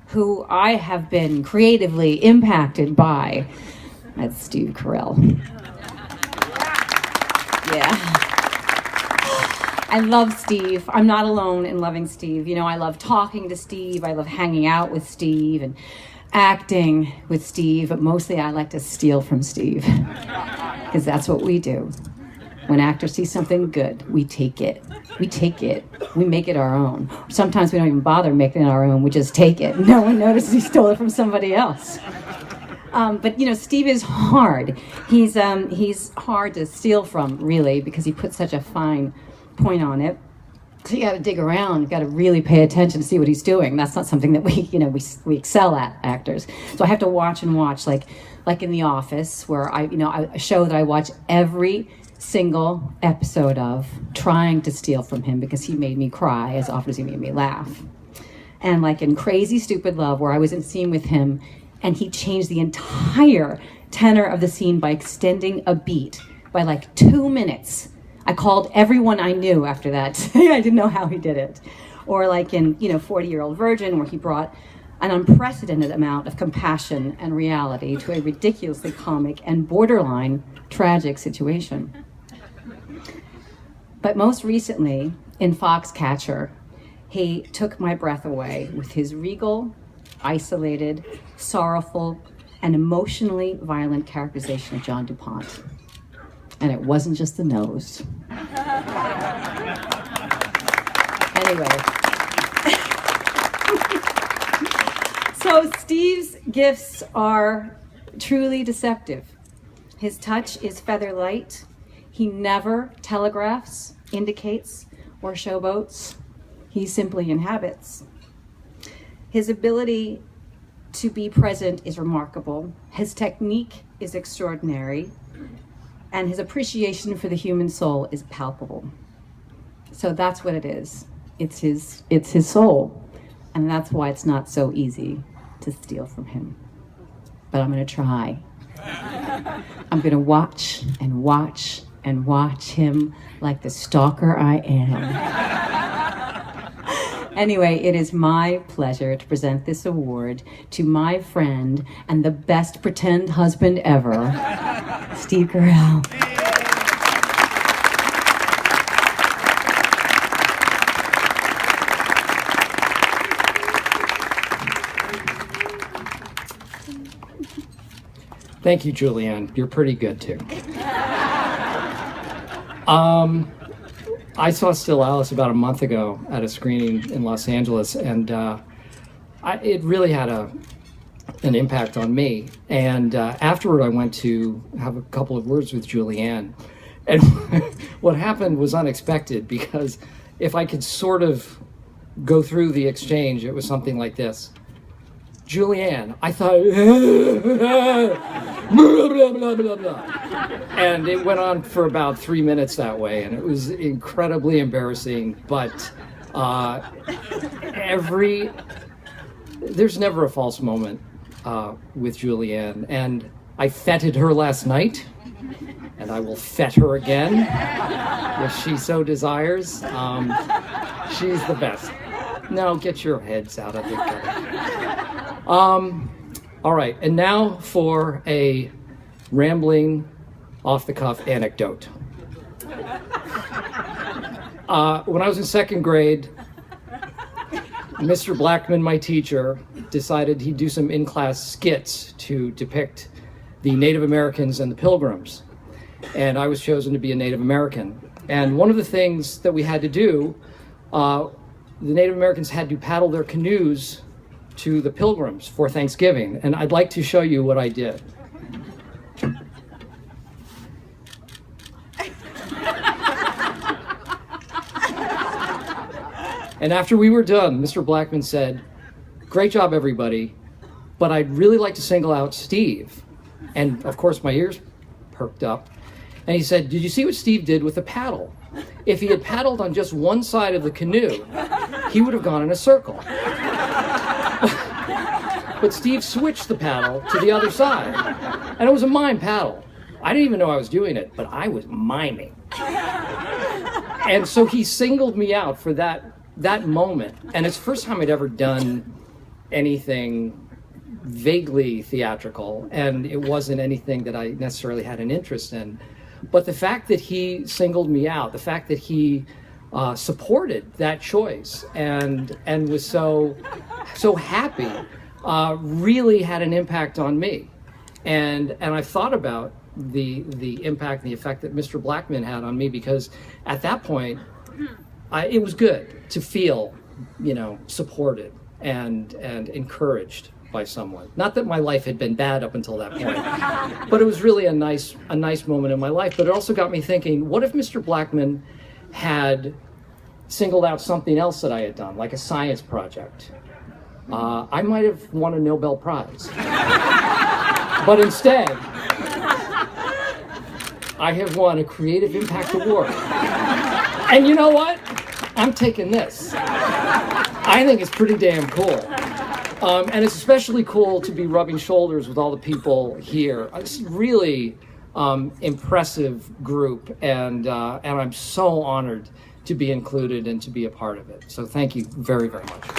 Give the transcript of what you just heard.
who I have been creatively impacted by. That's Steve Carell. Yeah. I love Steve. I'm not alone in loving Steve. You know, I love talking to Steve. I love hanging out with Steve and acting with Steve, but mostly I like to steal from Steve because that's what we do. When actors see something good, we take it. We take it. We make it our own. Sometimes we don't even bother making it our own. We just take it. No one notices he stole it from somebody else. But you know, Steve is hard. He's hard to steal from, really, because he puts such a fine point on it. So you got to dig around. You got to really pay attention to see what he's doing. That's not something that we excel at, actors. So I have to watch and watch, like in The Office, where a show that I watch every single episode of, trying to steal from him because he made me cry as often as he made me laugh. And like in Crazy Stupid Love, where I was in scene with him and he changed the entire tenor of the scene by extending a beat by like 2 minutes. I called everyone I knew after that. I didn't know how he did it. Or like in 40-Year-Old Virgin, where he brought an unprecedented amount of compassion and reality to a ridiculously comic and borderline tragic situation. But most recently, in Foxcatcher, he took my breath away with his regal, isolated, sorrowful, and emotionally violent characterization of John DuPont. And it wasn't just the nose. Anyway. So Steve's gifts are truly deceptive. His touch is feather light. He never telegraphs, indicates, or showboats. He simply inhabits. His ability to be present is remarkable. His technique is extraordinary. And his appreciation for the human soul is palpable. So that's what it is. It's his soul. And that's why it's not so easy to steal from him. But I'm going to try. I'm going to watch and watch and watch him like the stalker I am. Anyway, it is my pleasure to present this award to my friend and the best pretend husband ever, Steve Carell. Thank you, Julianne. You're pretty good, too. I saw Still Alice about a month ago at a screening in Los Angeles, and it really had an impact on me. And afterward, I went to have a couple of words with Julianne. And what happened was unexpected, because if I could sort of go through the exchange, it was something like this. Julianne, I thought, blah, blah, blah, blah, blah. And it went on for about 3 minutes that way, and it was incredibly embarrassing, but there's never a false moment with Julianne, and I feted her last night, and I will fet her again if she so desires. She's the best. Now get your heads out of it. All right, and now for a rambling, off-the-cuff anecdote. When I was in second grade, Mr. Blackman, my teacher, decided he'd do some in-class skits to depict the Native Americans and the Pilgrims. And I was chosen to be a Native American. And one of the things that we had to do, the Native Americans had to paddle their canoes to the Pilgrims for Thanksgiving, and I'd like to show you what I did. And after we were done, Mr. Blackman said, "Great job, everybody, but I'd really like to single out Steve." And of course, my ears perked up. And he said, "Did you see what Steve did with the paddle? If he had paddled on just one side of the canoe, he would have gone in a circle. But Steve switched the paddle to the other side, and it was a mime paddle. I didn't even know I was doing it, but I was miming." And so he singled me out for that that moment, and it's the first time I'd ever done anything vaguely theatrical, and it wasn't anything that I necessarily had an interest in. But the fact that he singled me out, the fact that he supported that choice and was so happy, really had an impact on me. And I thought about the impact and the effect that Mr. Blackman had on me, because at that point, it was good to feel, supported and encouraged by someone. Not that my life had been bad up until that point, but it was really a nice moment in my life. But it also got me thinking, what if Mr. Blackman had singled out something else that I had done, like a science project? I might have won a Nobel Prize. But instead, I have won a Creative Impact Award. And you know what? I'm taking this. I think it's pretty damn cool. And it's especially cool to be rubbing shoulders with all the people here. It's really impressive group, and I'm so honored to be included and to be a part of it. So thank you very, very much.